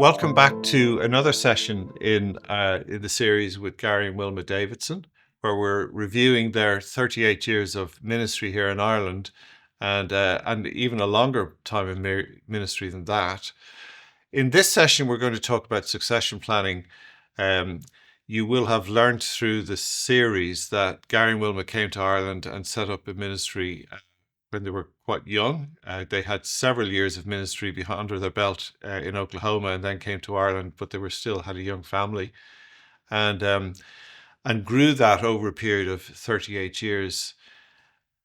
Welcome back to another session in the series with Gary and Wilma Davidson, where we're reviewing their 38 years of ministry here in Ireland, and even a longer time in ministry than that. In this session, we're going to talk about succession planning. You will have learned through the series that Gary and Wilma came to Ireland and set up a ministry when they were quite young. They had several years of ministry under their belt in Oklahoma, and then came to Ireland, but they were still had a young family, and grew that over a period of 38 years.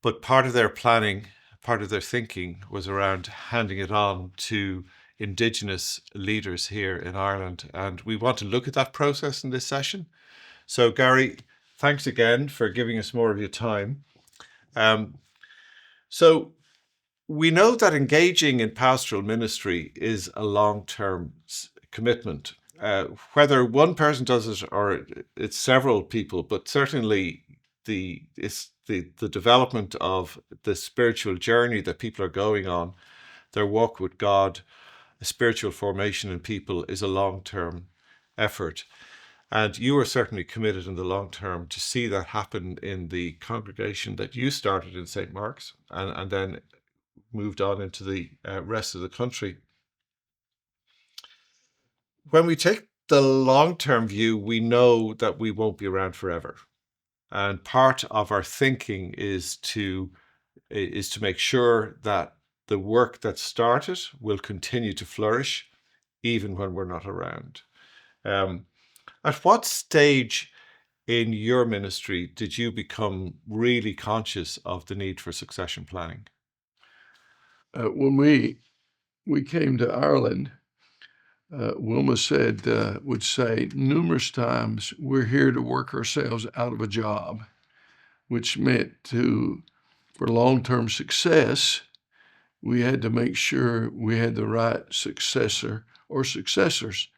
But part of their planning, part of their thinking was around handing it on to Indigenous leaders here in Ireland. And we want to look at that process in this session. So Gary, thanks again for giving us more of your time. So we know that engaging in pastoral ministry is a long-term commitment. Whether one person does it or it's several people, but certainly the development of the spiritual journey that people are going on, their walk with God, a spiritual formation in people is a long-term effort. And you are certainly committed in the long term to see that happen in the congregation that you started in St. Mark's and then moved on into the rest of the country. When we take the long-term view, we know that we won't be around forever. And part of our thinking is to make sure that the work that started will continue to flourish even when we're not around. At what stage in your ministry did you become really conscious of the need for succession planning? When we came to Ireland, Wilma would say numerous times, we're here to work ourselves out of a job, which meant for long-term success, we had to make sure we had the right successor or successors.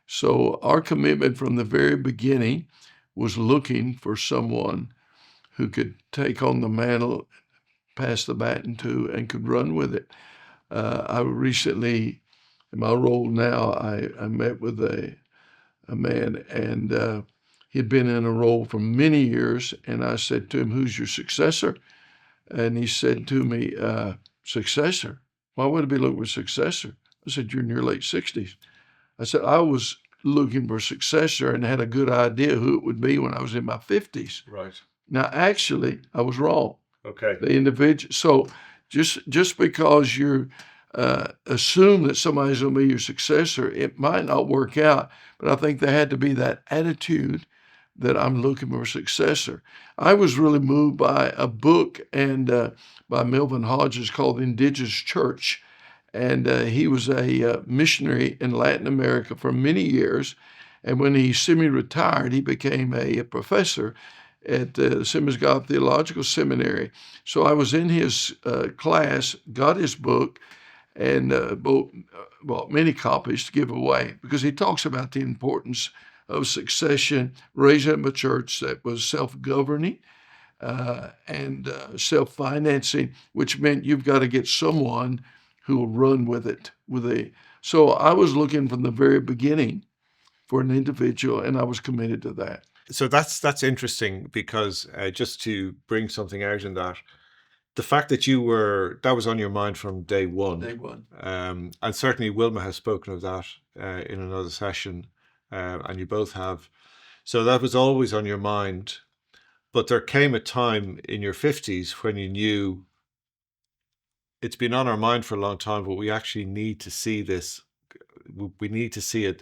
So our commitment from the very beginning was looking for someone who could take on the mantle, pass the baton to, and could run with it. I recently, in my role now, I met with a man, and he'd been in a role for many years, and I said to him, "Who's your successor?" And he said to me, "Successor? Why would I be looking for a successor?" I said, "You're in your late 60s. I said, "I was looking for a successor and had a good idea who it would be when I was in my 50s. Right. Now, actually, I was wrong. Okay. The individual. So just because you assume that somebody's going to be your successor, it might not work out. But I think there had to be that attitude that I'm looking for a successor. I was really moved by a book by Melvin Hodges called The Indigenous Church. And he was a missionary in Latin America for many years. And when he semi-retired, he became a professor at the Assemblies of God Theological Seminary. So I was in his class, got his book, and bought many copies to give away because he talks about the importance of succession, raising up a church that was self-governing and self-financing, which meant you've got to get someone who will run with it. So I was looking from the very beginning for an individual, and I was committed to that. So that's interesting because just to bring something out in that, the fact that that was on your mind from day one. Day one. And certainly Wilma has spoken of that in another session, and you both have. So that was always on your mind. But there came a time in your 50s when you knew it's been on our mind for a long time, but we actually need to see this. We need to see it.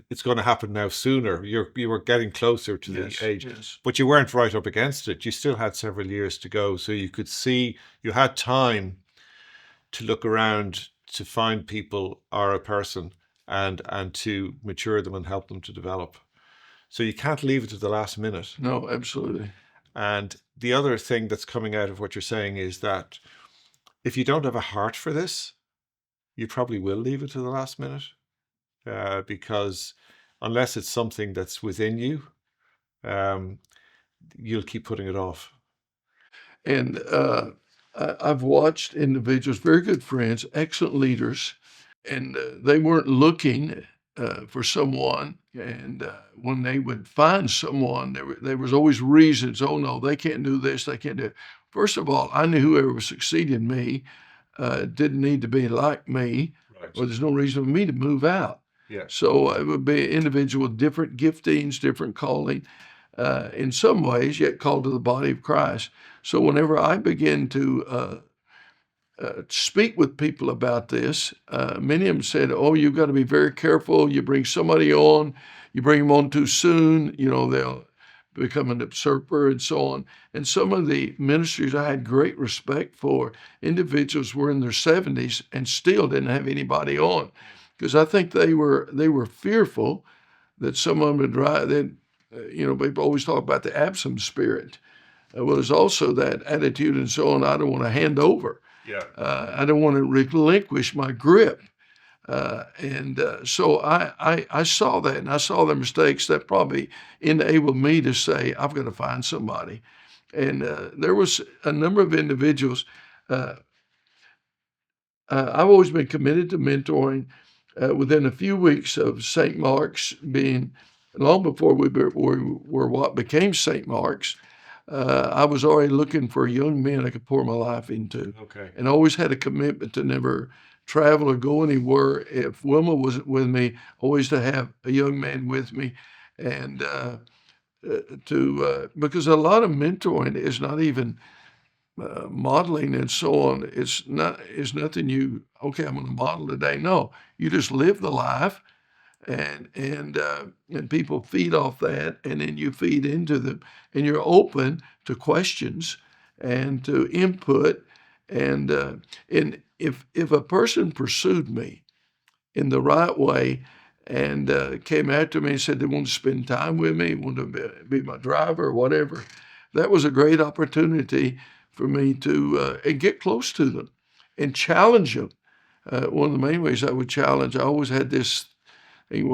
It's going to happen now sooner. You were getting closer to the age, yes. But you weren't right up against it. You still had several years to go, so you could see you had time to look around to find people or a person and to mature them and help them to develop. So you can't leave it to the last minute. No, absolutely. And the other thing that's coming out of what you're saying is that if you don't have a heart for this, you probably will leave it to the last minute. Because unless it's something that's within you, you'll keep putting it off. And I've watched individuals, very good friends, excellent leaders, and they weren't looking for someone, and when they would find someone, there was always reasons. Oh no, they can't do this. They can't do it. First of all, I knew whoever was succeeding me didn't need to be like me, Right. or there's no reason for me to move out. Yeah. So it would be an individual with different giftings, different calling, in some ways, yet called to the body of Christ. So whenever I begin to speak with people about this, many of them said, "Oh, you've got to be very careful. You bring somebody on, you bring them on too soon, they'll become an usurper and so on." And some of the ministries I had great respect for, individuals were in their 70s and still didn't have anybody on, because I think they were fearful that some of them would drive. Then, people always talk about the Absalom spirit. Well, there's also that attitude and so on. I don't want to hand over. Yeah. I don't want to relinquish my grip. So I saw that, and I saw the mistakes that probably enabled me to say, I've got to find somebody. And there was a number of individuals. I've always been committed to mentoring. Within a few weeks of St. Mark's being, long before we were what became St. Mark's, I was already looking for young men I could pour my life into. Okay. And always had a commitment to never travel or go anywhere. If Wilma wasn't with me, always to have a young man with me. And because a lot of mentoring is not even modeling and so on. It's nothing okay, I'm going to model today. No, you just live the life, and people feed off that, and then you feed into them, and you're open to questions and to input. And if a person pursued me in the right way and came after me and said they wanted to spend time with me, wanted to be my driver or whatever, that was a great opportunity for me to and get close to them and challenge them. One of the main ways I would challenge, I always had this thing,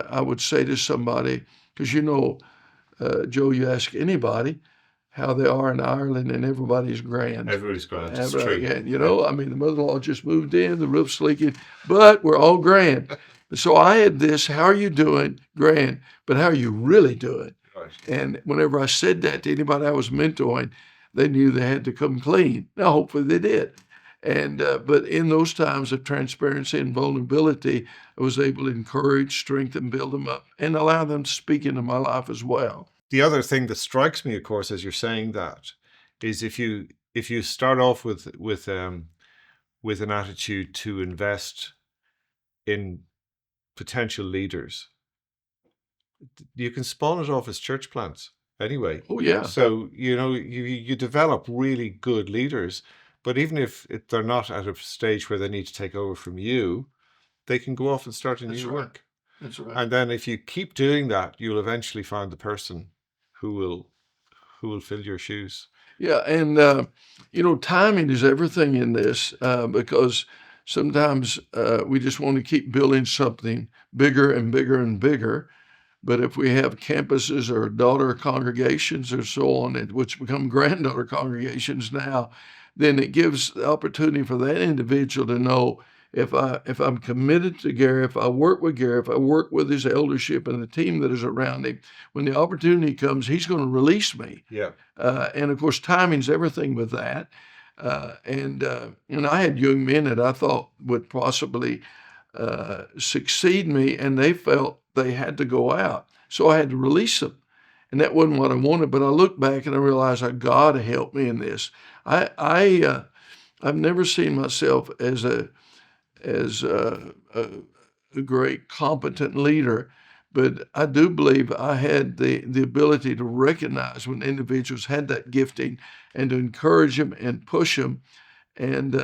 I would say to somebody, because Joe, you ask anybody how they are in Ireland, and everybody's grand. Everybody's grand. It's true. I mean, the mother-in-law just moved in, the roof's leaking, but we're all grand. So I had this, how are you doing? Grand, but how are you really doing? Right. And whenever I said that to anybody I was mentoring, they knew they had to come clean. Now, hopefully they did. And but in those times of transparency and vulnerability, I was able to encourage, strengthen, build them up, and allow them to speak into my life as well. The other thing that strikes me, of course, as you're saying that, is if you start off with an attitude to invest in potential leaders, you can spawn it off as church plants anyway. Oh yeah. So you develop really good leaders, but even if they're not at a stage where they need to take over from you, they can go off and start a new work. That's right. And then if you keep doing that, you'll eventually find the person who will fill your shoes. Yeah, and timing is everything in this, because sometimes we just want to keep building something bigger and bigger and bigger. But if we have campuses or daughter congregations or so on, which become granddaughter congregations now, then it gives the opportunity for that individual to know, if I'm committed to Gary, if I work with Gary, if I work with his eldership and the team that is around him, when the opportunity comes, he's going to release me. Yeah. And of course, timing's everything with that. And I had young men that I thought would possibly succeed me, and they felt they had to go out. So I had to release them. And that wasn't what I wanted. But I look back and I realized God helped me in this. I've never seen myself as a great competent leader, but I do believe I had the ability to recognize when individuals had that gifting and to encourage them and push them. And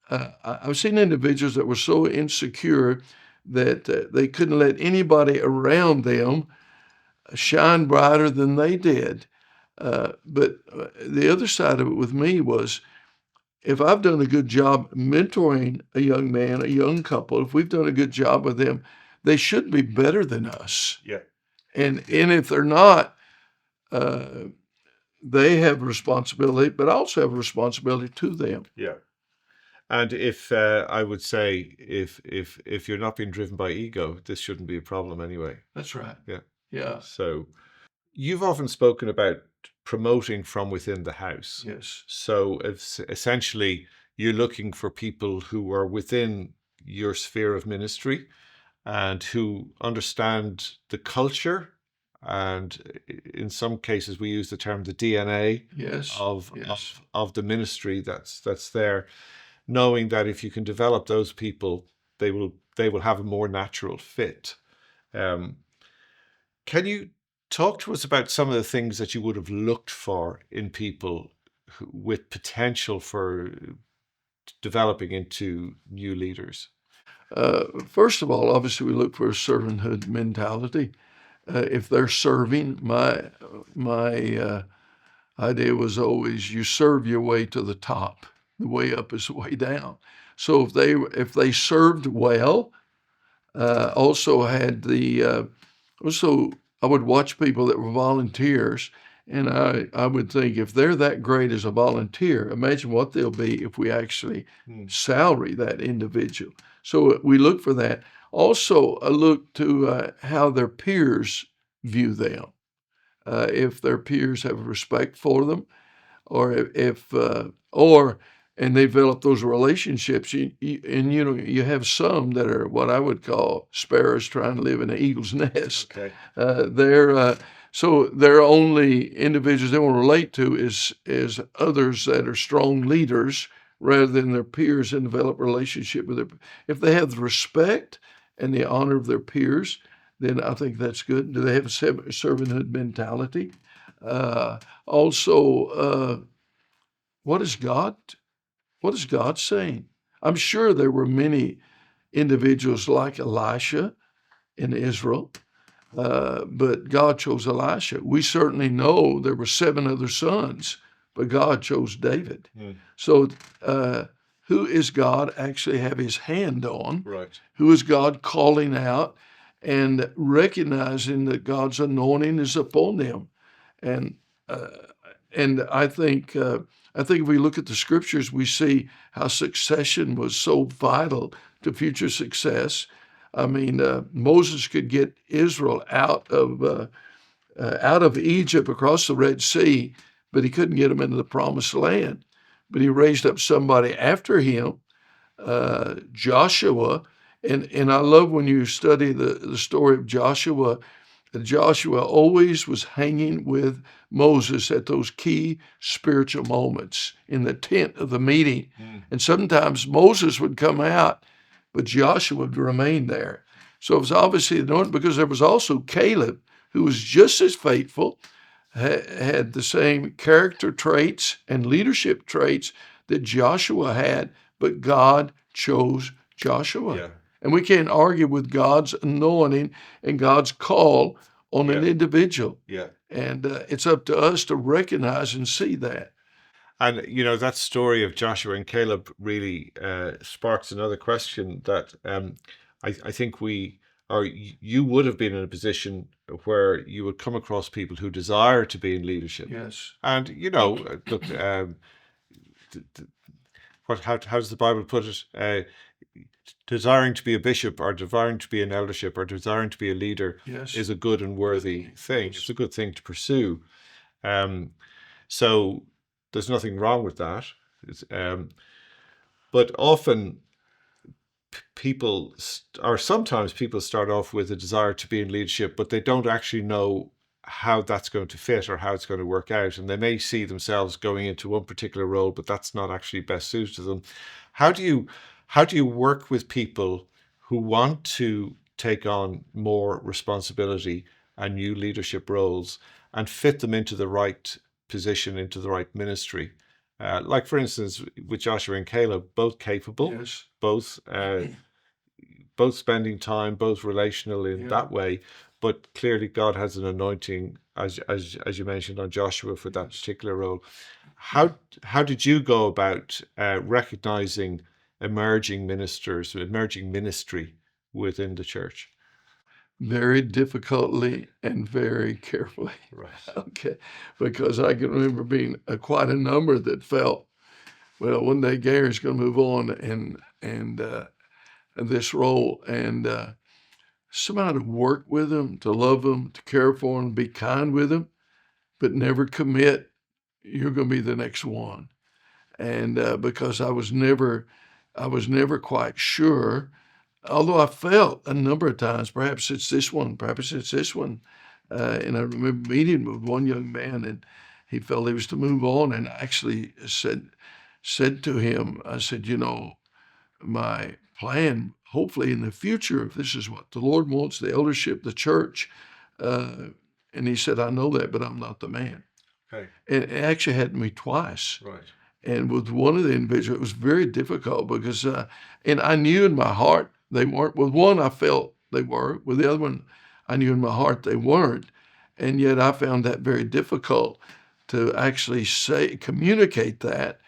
I've seen individuals that were so insecure that they couldn't let anybody around them shine brighter than they did. But the other side of it with me was, if I've done a good job mentoring a young man, a young couple, if we've done a good job with them, they should be better than us. Yeah. And if they're not, they have responsibility, but I also have a responsibility to them. Yeah. And if I would say, if you're not being driven by ego, this shouldn't be a problem anyway. That's right. Yeah. Yeah. So you've often spoken about promoting from within the house. Yes. So it's essentially, you're looking for people who are within your sphere of ministry and who understand the culture. And in some cases, we use the term the DNA Yes. of Yes. of the ministry that's there, knowing that if you can develop those people, they will have a more natural fit. Um, can you talk to us about some of the things that you would have looked for in people with potential for developing into new leaders? First of all, obviously, we look for a servanthood mentality. If they're serving, my idea was always you serve your way to the top. The way up is the way down. So if they served well, also had also I would watch people that were volunteers, and I would think if they're that great as a volunteer, imagine what they'll be if we actually salary that individual. So we look for that. Also, I look to how their peers view them. If their peers have respect for them, or or and they develop those relationships. You have some that are what I would call sparrows trying to live in an eagle's nest. Okay. So their only individuals they want to relate to is others that are strong leaders rather than their peers, and develop relationship with their. If they have the respect and the honor of their peers, then I think that's good. Do they have a servanthood mentality? Also, what is God? What is God saying? I'm sure there were many individuals like Elisha in Israel, but God chose Elisha. We certainly know there were 7 other sons, but God chose David. So, who is God actually have his hand on? Right. Who is God calling out and recognizing that God's anointing is upon them? And uh, and I think if we look at the scriptures, we see how succession was so vital to future success. I mean, Moses could get Israel out of Egypt across the Red Sea, but he couldn't get them into the Promised Land. But he raised up somebody after him, Joshua, and I love when you study the story of Joshua. Joshua always was hanging with Moses at those key spiritual moments in the tent of the meeting. And sometimes Moses would come out, but Joshua would remain there. So it was obviously anointed because there was also Caleb, who was just as faithful, had the same character traits and leadership traits that Joshua had, but God chose Joshua. Yeah. And we can't argue with God's anointing and God's call on an Yeah. individual. Yeah. And it's up to us to recognize and see that. And that story of Joshua and Caleb really sparks another question that I think you would have been in a position where you would come across people who desire to be in leadership. Yes. And look, how does the Bible put it? Desiring to be a bishop, or desiring to be an eldership, or desiring to be a leader Yes. is a good and worthy thing. It's a good thing to pursue. So there's nothing wrong with that. But often sometimes people start off with a desire to be in leadership, but they don't actually know how that's going to fit or how it's going to work out. And they may see themselves going into one particular role, but that's not actually best suited to them. How do you work with people who want to take on more responsibility and new leadership roles and fit them into the right position, into the right ministry? Like, for instance, with Joshua and Caleb, both capable, Yes. both spending time, both relational in Yeah. that way, but clearly God has an anointing, as you mentioned, on Joshua for that Yes. particular role. How did you go about recognizing emerging ministers, emerging ministry within the church? Very difficultly and very carefully. Right. Okay. Because I can remember being quite a number that felt well, one day Gary's going to move on and this role, and somebody to work with him, to love him, to care for him, be kind with him, but never commit. You're going to be the next one. And because I was never quite sure, although I felt a number of times, perhaps it's this one, perhaps it's this one. And I remember meeting with one young man, and he felt he was to move on, and I actually said to him, I said, my plan, hopefully in the future, if this is what the Lord wants, the eldership, the church. And he said, I know that, but I'm not the man. Okay. And it actually happened to me twice. Right. And with one of the individuals, it was very difficult because, and I knew in my heart they weren't. With one, I felt they were. With the other one, I knew in my heart they weren't. And yet I found that very difficult to actually communicate that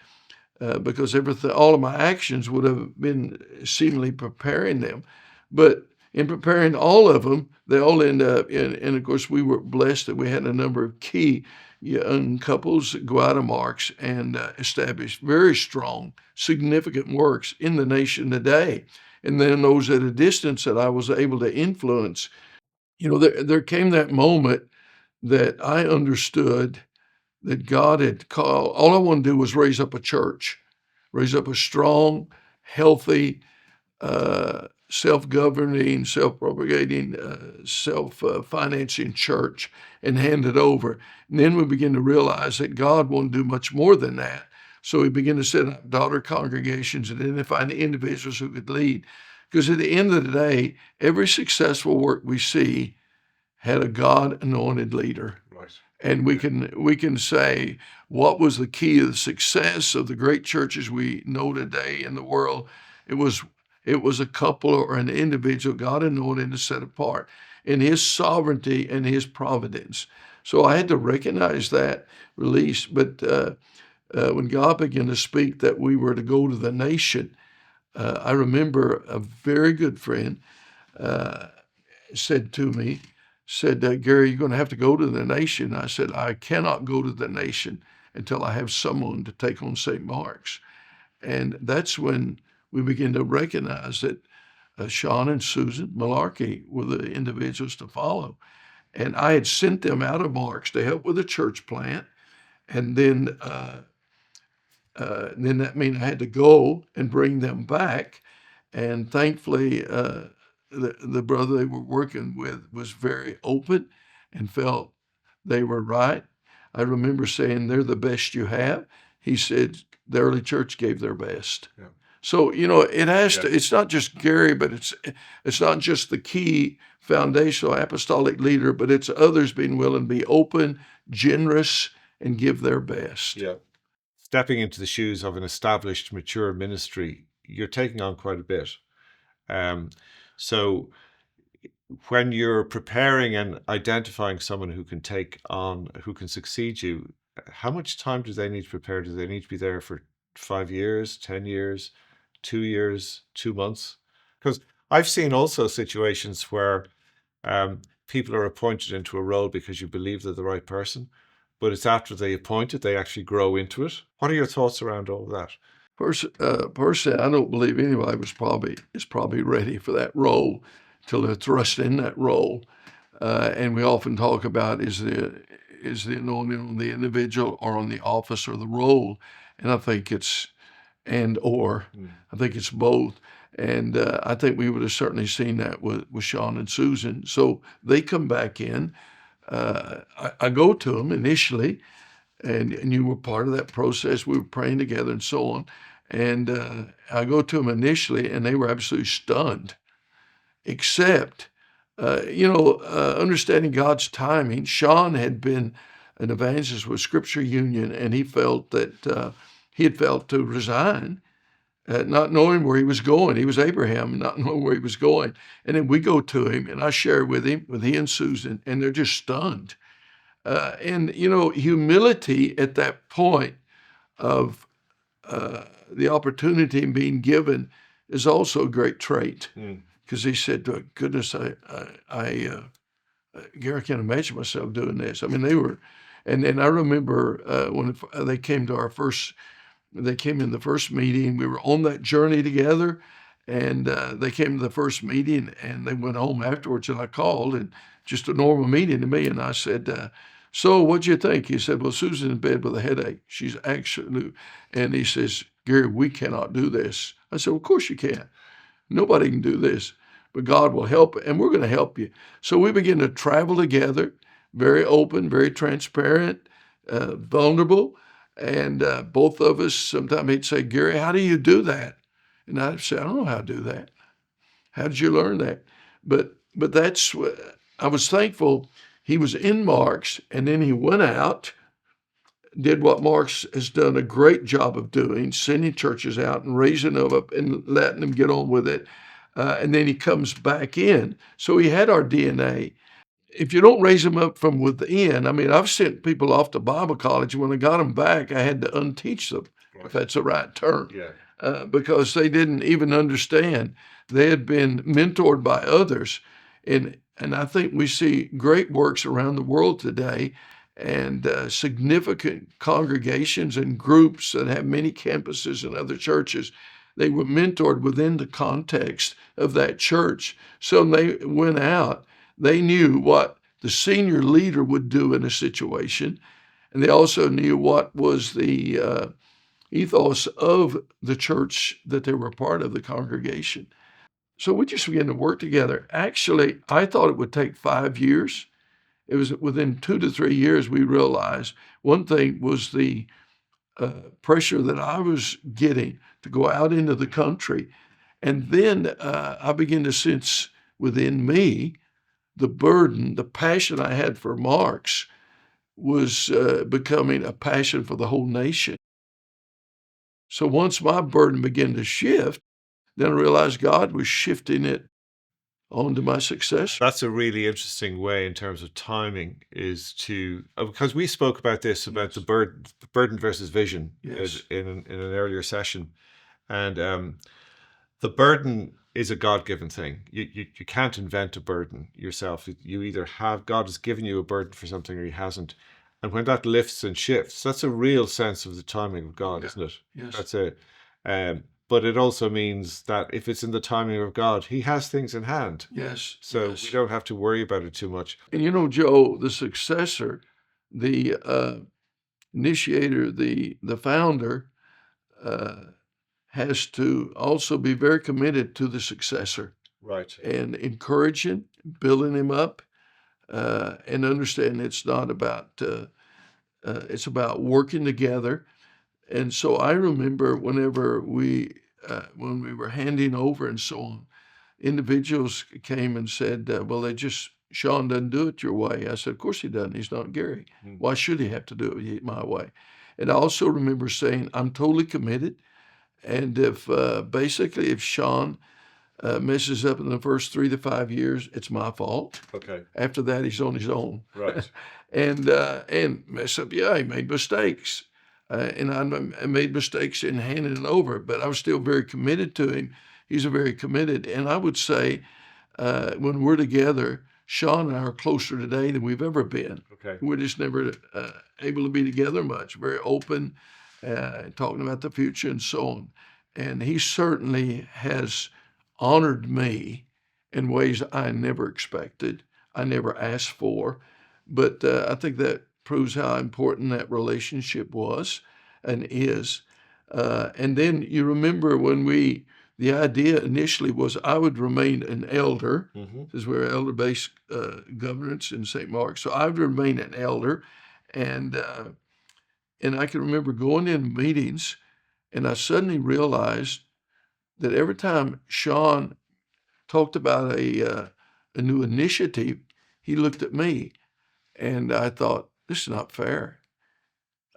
because all of my actions would have been seemingly preparing them. But in preparing all of them, they all end up, and of course, we were blessed that we had a number of key young couples go out of Marks and establish very strong, significant works in the nation today. And then those at a distance that I was able to influence. There came that moment that I understood that God had called. All I wanted to do was raise up a church, raise up a strong, healthy, self-governing, self-propagating, self-financing church and hand it over. And then we begin to realize that God wanted to do much more than that. So we begin to set up daughter congregations and identify the individuals who could lead. Because at the end of the day, every successful work we see had a God-anointed leader. Right. And we can say what was the key of the success of the great churches we know today in the world. It was a couple or an individual God anointed and set apart in his sovereignty and his providence. So I had to recognize that release. But when God began to speak that we were to go to the nation, I remember a very good friend said to me, Gary, you're going to have to go to the nation. I said, I cannot go to the nation until I have someone to take on St. Mark's. And that's when we begin to recognize that Sean and Susan Malarkey were the individuals to follow. And I had sent them out of Mark's to help with the church plant. And then that meant I had to go and bring them back. And thankfully, the brother they were working with was very open and felt they were right. I remember saying, they're the best you have. He said, the early church gave their best. Yeah. So, it has to, it's not just Gary, but it's not just the key foundational apostolic leader, but it's others being willing to be open, generous, and give their best. Yeah. Stepping into the shoes of an established, mature ministry, you're taking on quite a bit. So when you're preparing and identifying someone who can who can succeed you, how much time do they need to prepare? Do they need to be there for 5 years, 10 years, 2 years, 2 months? Because I've seen also situations where people are appointed into a role because you believe they're the right person, but it's after they appoint it, they actually grow into it. What are your thoughts around all of that? Personally, I don't believe anybody is probably ready for that role till they're thrust in that role. And we often talk about is the anointing on the individual or on the office or the role, and I think it's I think it's both. And I think we would have certainly seen that with Sean and Susan. So they come back in. I go to them initially, and you were part of that process. We were praying together and so on. And I go to them initially, and they were absolutely stunned, except, understanding God's timing. Sean had been an evangelist with Scripture Union, and he felt that he had felt to resign, not knowing where he was going. He was Abraham, not knowing where he was going. And then we go to him, and I share with he and Susan, and they're just stunned. And humility at that point of the opportunity being given is also a great trait. Because he said, goodness, Gary, I can't imagine myself doing this. I mean, they were, and then I remember when they came to our first They came in the first meeting. We were on that journey together, and they came to the first meeting, and they went home afterwards. And I called, and just a normal meeting to me, and I said, "So, what'd you think?" He said, "Well, Susan's in bed with a headache. She's actually," and he says, "Gary, we cannot do this." I said, "Well, of course you can. Nobody can do this, but God will help, and we're going to help you." So we begin to travel together, very open, very transparent, vulnerable. And both of us, sometimes he'd say, "Gary, how do you do that?" And I'd say, "I don't know how to do that." "How did you learn that?" But that's what I was thankful. He was in Mark's, and then he went out, did what Mark's has done a great job of doing, sending churches out and raising them up and letting them get on with it. And then he comes back in. So he had our DNA. If you don't raise them up from within, I mean, I've sent people off to Bible college. When I got them back, I had to unteach them, if that's the right term, because they didn't even understand. They had been mentored by others. And I think we see great works around the world today, and significant congregations and groups that have many campuses and other churches. They were mentored within the context of that church. So when they went out, they knew what the senior leader would do in a situation, and they also knew what was the ethos of the church that they were part of, the congregation. So we just began to work together. Actually, I thought it would take 5 years. It was within 2 to 3 years we realized one thing was the pressure that I was getting to go out into the country. And then I began to sense within me the burden, the passion I had for Marx was becoming a passion for the whole nation. So once my burden began to shift, then I realized God was shifting it onto my successor. That's a really interesting way in terms of timing is to because we spoke about this about the burden versus vision Yes. in an earlier session, and the burden is a God-given thing. You can't invent a burden yourself. You either have God has given you a burden for something or He hasn't, and when that lifts and shifts, that's a real sense of the timing of God, Yeah. isn't it? Yes. That's it. But it also means that if it's in the timing of God, He has things in hand. Yes. So Yes. we don't have to worry about it too much. And you know, Joe, the successor, the initiator, the founder, has to also be very committed to the successor Right. and encouraging, building him up, and understand it's not about it's about working together. And so I remember whenever when we were handing over and so on, individuals came and said, "Well, Sean doesn't do it your way." I said, "Of course he doesn't. He's not Gary. Why should he have to do it my way?" And I also remember saying, "I'm totally committed. And if basically if Sean messes up in the first 3 to 5 years, it's my fault. Okay. After that, he's on his own." Right. And mess up. Yeah, he made mistakes, and I made mistakes in handing it over, but I was still very committed to him. He's a very committed, and I would say when we're together, Sean and I are closer today than we've ever been. Okay. We're just never able to be together much. Very open, talking about the future and so on. And he certainly has honored me in ways I never expected, I never asked for. But I think that proves how important that relationship was and is. And then you remember the idea initially was I would remain an elder, because we're elder-based governance in St. Mark. So I would remain an elder, and I can remember going in meetings, and I suddenly realized that every time Sean talked about a new initiative, he looked at me, and I thought, this is not fair.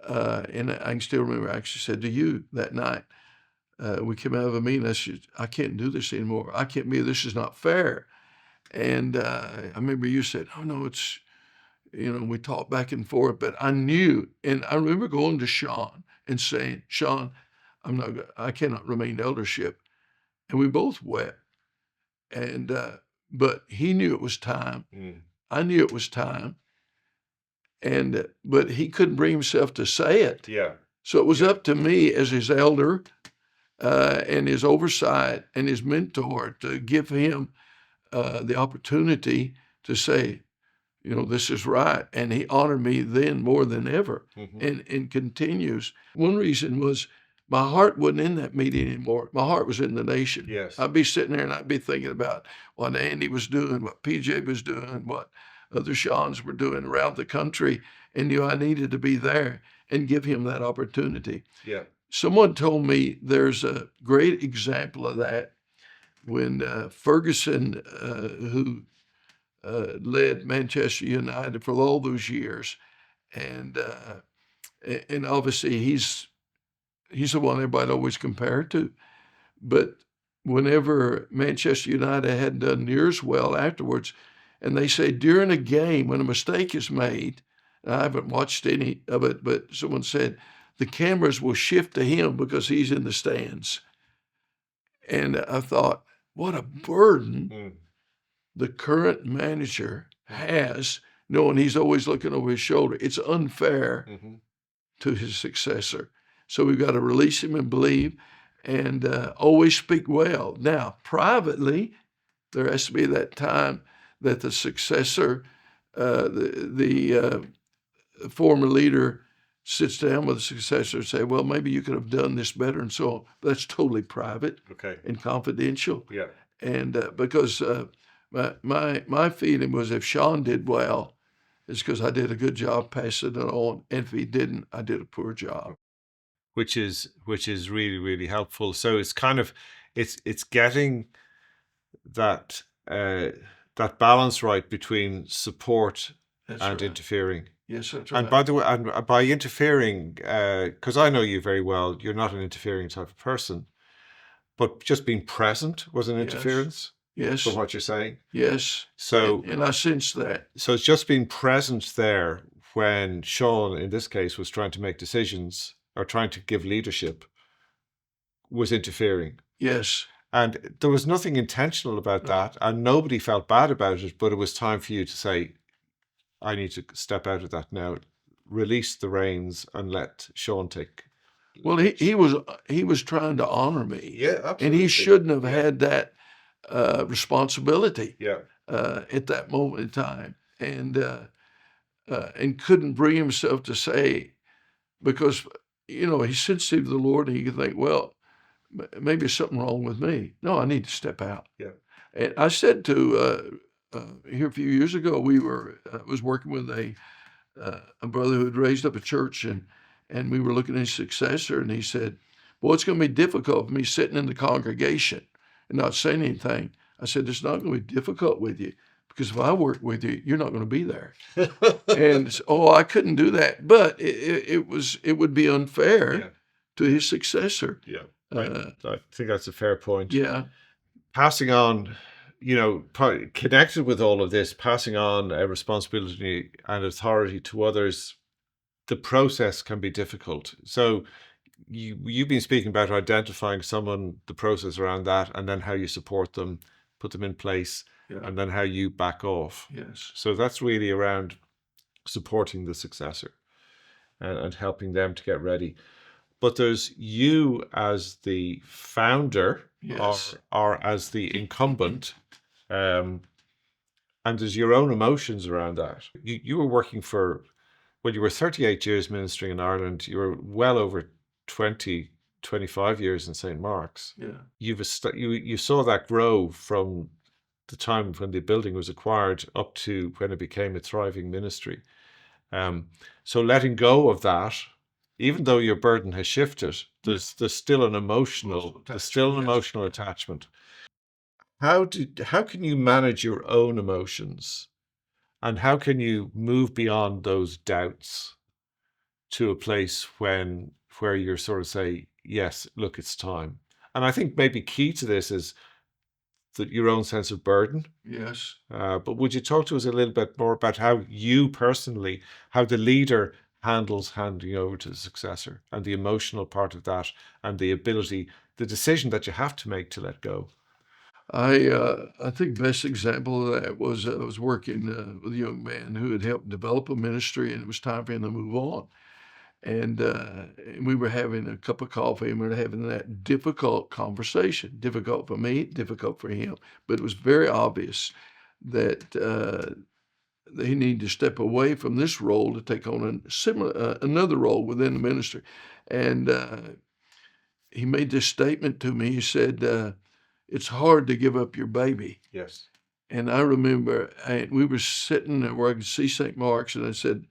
And I can still remember I actually said to you that night, we came out of a meeting, I can't do this anymore. I can't be, this is not fair. And I remember you said, oh no, we talked back and forth, but I knew, and I remember going to Sean and saying, Sean, I cannot remain eldership. And we both wept. And, but he knew it was time. I knew it was time. But he couldn't bring himself to say it. Yeah. So it was Yeah. up to me as his elder and his oversight and his mentor to give him the opportunity to say, this is right. And he honored me then more than ever and continues. One reason was my heart wasn't in that meeting anymore. My heart was in the nation. Yes. I'd be sitting there and I'd be thinking about what Andy was doing, what PJ was doing, what other Seans were doing around the country, and knew I needed to be there and give him that opportunity. Yeah. Someone told me there's a great example of that when Ferguson, who led Manchester United for all those years, and obviously he's the one everybody always compared to. But whenever Manchester United hadn't done near as well afterwards, and they say during a game when a mistake is made, and I haven't watched any of it, but someone said the cameras will shift to him because he's in the stands. And I thought, what a burden the current manager has, knowing he's always looking over his shoulder. It's unfair to his successor. So we've got to release him and believe and always speak well. Now, privately, there has to be that time that the successor, the former leader, sits down with the successor and say, well, maybe you could have done this better and so on. That's totally private and confidential. Yeah. And because my feeling was if Sean did well, it's because I did a good job passing it on. And if he didn't, I did a poor job. Which is really, really helpful. So it's kind of it's getting that that balance right between support That's and right. interfering. Yes, that's right. And by the way, and by interfering, because I know you very well, you're not an interfering type of person, but just being present was an interference. Yes. From what you're saying. Yes. So and I sensed that. So it's just being present there when Sean, in this case, was trying to make decisions or trying to give leadership, was interfering. Yes. And there was nothing intentional about that, and nobody felt bad about it, but it was time for you to say, I need to step out of that now, release the reins and let Sean take. Well, he was trying to honor me. Yeah, absolutely. And he shouldn't have had that responsibility Yeah. at that moment in time. And couldn't bring himself to say, because, he's sensitive to the Lord and he could think, well, maybe there's something wrong with me. No, I need to step out. Yeah. And I said to, here a few years ago, was working with a brother who had raised up a church and we were looking at his successor and he said, well, it's going to be difficult for me sitting in the congregation and not saying anything. I said, it's not going to be difficult with you because if I work with you, you're not going to be there. And I couldn't do that. But it would be unfair to his successor. Yeah. I think that's a fair point. Yeah. Passing on, connected with all of this, passing on a responsibility and authority to others, the process can be difficult. So you've been speaking about identifying someone, the process around that, and then how you support them, put them in place, and then how you back off. Yes. So that's really around supporting the successor and helping them to get ready. But there's you as the founder, or as the incumbent, and there's your own emotions around that. You were working for, when you were 38 years ministering in Ireland, you were well over 25 years in St. Mark's. Yeah. You saw that grow from the time when the building was acquired up to when it became a thriving ministry. So letting go of that, even though your burden has shifted, there's still an emotional attachment. How can you manage your own emotions, and how can you move beyond those doubts to a place where you're sort of say, yes, look, it's time? And I think maybe key to this is that your own sense of burden. Yes. But would you talk to us a little bit more about how you personally, how the leader handles handing over to the successor and the emotional part of that and the ability, the decision that you have to make to let go? I think best example of that was I was working with a young man who had helped develop a ministry, and it was time for him to move on. And we were having a cup of coffee, and we were having that difficult conversation. Difficult for me, difficult for him. But it was very obvious that he needed to step away from this role to take on another role within the ministry. And he made this statement to me. He said, "It's hard to give up your baby." Yes. And I remember we were sitting there where I could see St. Mark's, and I said,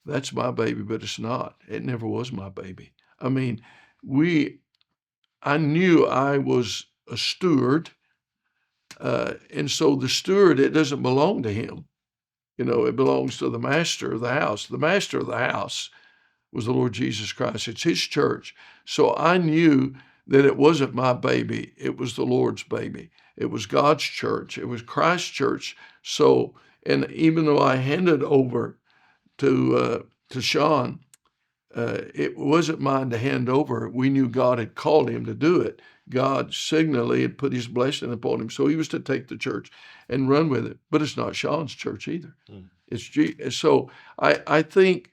"That's my baby, but it's not. It never was my baby." I mean, I knew I was a steward, and so the steward, it doesn't belong to him. It belongs to the master of the house. The master of the house was the Lord Jesus Christ. It's his church. So I knew that it wasn't my baby. It was the Lord's baby. It was God's church. It was Christ's church. So, and even though I handed over to Sean, it wasn't mine to hand over. We knew God had called him to do it. God signally had put his blessing upon him. So he was to take the church and run with it. But it's not Sean's church either. It's so I think,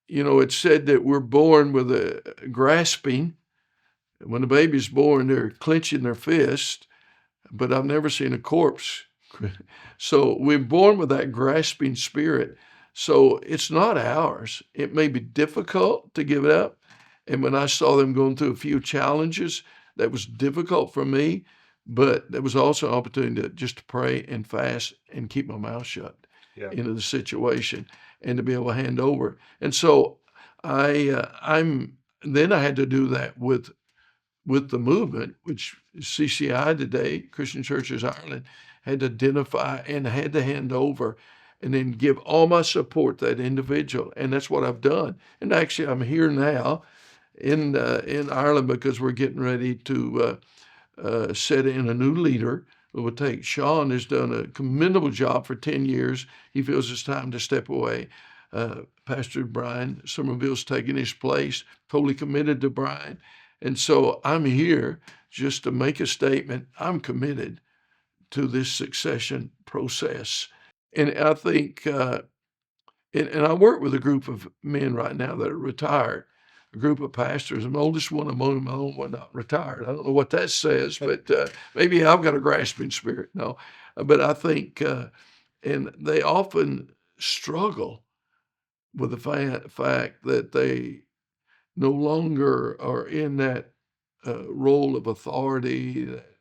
it's said that we're born with a grasping. When the baby's born, they're clenching their fist, but I've never seen a corpse. So we're born with that grasping spirit. So it's not ours. It may be difficult to give it up. And when I saw them going through a few challenges, that was difficult for me, but there was also an opportunity to just pray and fast and keep my mouth shut into the situation and to be able to hand over. And so then I had to do that with the movement, which CCI today, Christian Churches Ireland, had to identify and had to hand over and then give all my support to that individual. And that's what I've done. And actually, I'm here now in Ireland because we're getting ready to set in a new leader who will take. Sean has done a commendable job for 10 years. He feels it's time to step away. Pastor Brian Somerville's taking his place, totally committed to Brian. And so I'm here just to make a statement. I'm committed to this succession process. And I think, and I work with a group of men right now that are retired, a group of pastors. I'm the oldest one among them, the only one not retired. I don't know what that says, but maybe I've got a grasping spirit. No, but I think, and they often struggle with the fact that they no longer are in that role of authority, that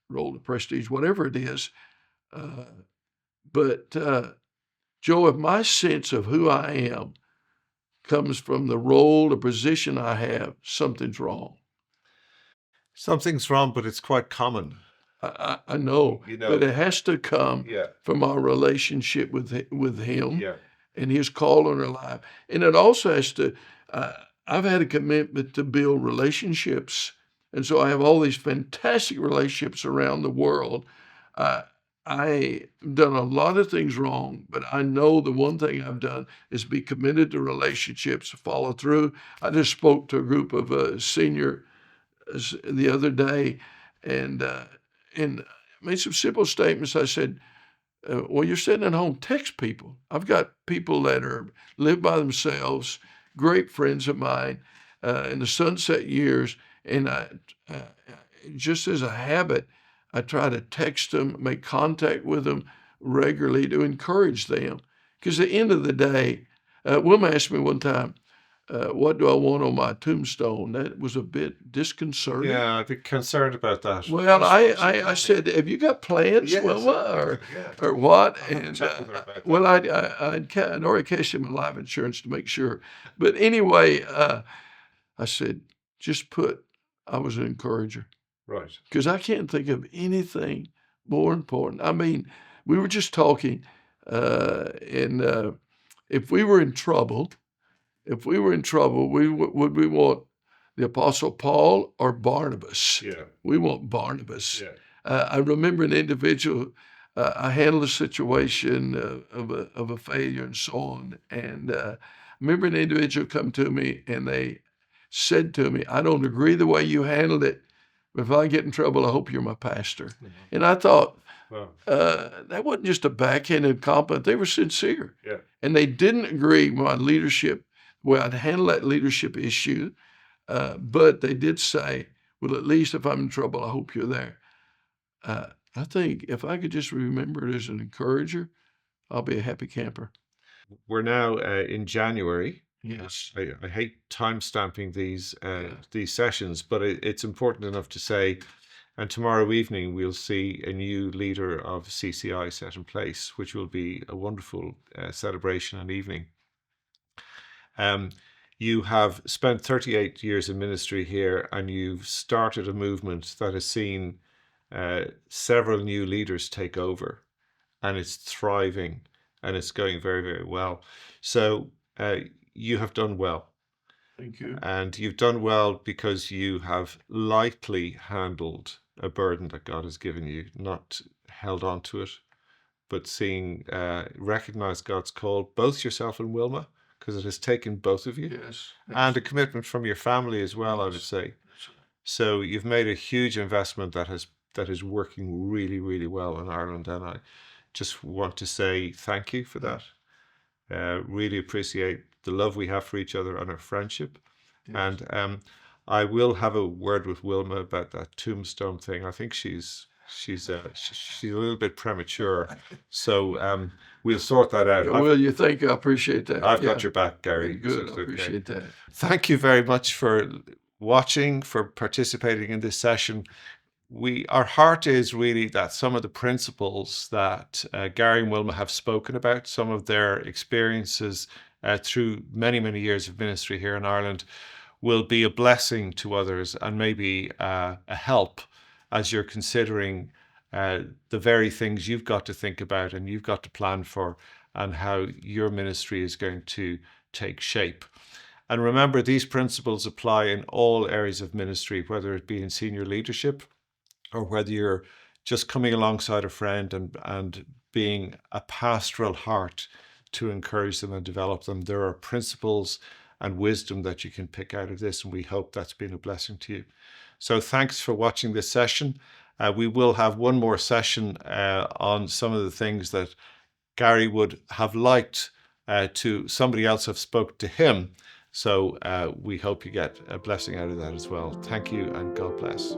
role of prestige, whatever it is. But Joe, if my sense of who I am comes from the role, the position I have, something's wrong. Something's wrong, but it's quite common. I know, but it has to come from our relationship with him and his call on our life. And it also has to, I've had a commitment to build relationships. And so I have all these fantastic relationships around the world. I've done a lot of things wrong, but I know the one thing I've done is be committed to relationships, follow through. I just spoke to a group of senior the other day and made some simple statements. I said, well, you're sitting at home, text people. I've got people that live by themselves, great friends of mine in the sunset years, and just as a habit, I try to text them, make contact with them regularly to encourage them. Because at the end of the day, Wilma asked me one time, what do I want on my tombstone? That was a bit disconcerting. Yeah, I'd be concerned about that. Well, I said, have you got plans, Wilma, or what? And well, I'd already cashed in my life insurance to make sure. But anyway, I said, just put, I was an encourager. Right. Because I can't think of anything more important. I mean, we were just talking, and if we were in trouble, would we want the Apostle Paul or Barnabas? Yeah. We want Barnabas. Yeah. I remember an individual, I handled a situation of a failure and so on. And I remember an individual come to me and they said to me, I don't agree the way you handled it, but if I get in trouble, I hope you're my pastor. Mm-hmm. And I thought, that wasn't just a backhanded compliment. They were sincere. Yeah. And they didn't agree with my leadership, well, I'd handle that leadership issue, but they did say, well, at least if I'm in trouble, I hope you're there. I think if I could just remember it as an encourager, I'll be a happy camper. We're now in January. Yes. I hate time stamping these Yeah. these sessions, but it's important enough to say. And tomorrow evening we'll see a new leader of CCI set in place, which will be a wonderful celebration and evening. You have spent 38 years in ministry here, and you've started a movement that has seen several new leaders take over, and it's thriving and it's going very, very well. So you have done well. Thank you. And you've done well because you have lightly handled a burden that God has given you, not held on to it, but recognize God's call, both yourself and Wilma, because it has taken both of you. Yes. And a commitment from your family as well, I would Yes. say. So you've made a huge investment that is working really, really well in Ireland, and I just want to say thank you for that. Really appreciate the love we have for each other and our friendship. Yes. And I will have a word with Wilma about that tombstone thing. I think she's a little bit premature, so we'll sort that out. Well, you think I appreciate that. I've got your back, Gary. Good. So I appreciate that. Thank you very much for watching, for participating in this session. Our heart is really that some of the principles that Gary and Wilma have spoken about, some of their experiences through many, many years of ministry here in Ireland, will be a blessing to others and maybe a help as you're considering the very things you've got to think about and you've got to plan for, and how your ministry is going to take shape. And remember, these principles apply in all areas of ministry, whether it be in senior leadership or whether you're just coming alongside a friend and being a pastoral heart to encourage them and develop them. There are principles and wisdom that you can pick out of this, and we hope that's been a blessing to you. So thanks for watching this session. We will have one more session on some of the things that Gary would have liked to somebody else have spoke to him. So we hope you get a blessing out of that as well. Thank you, and God bless.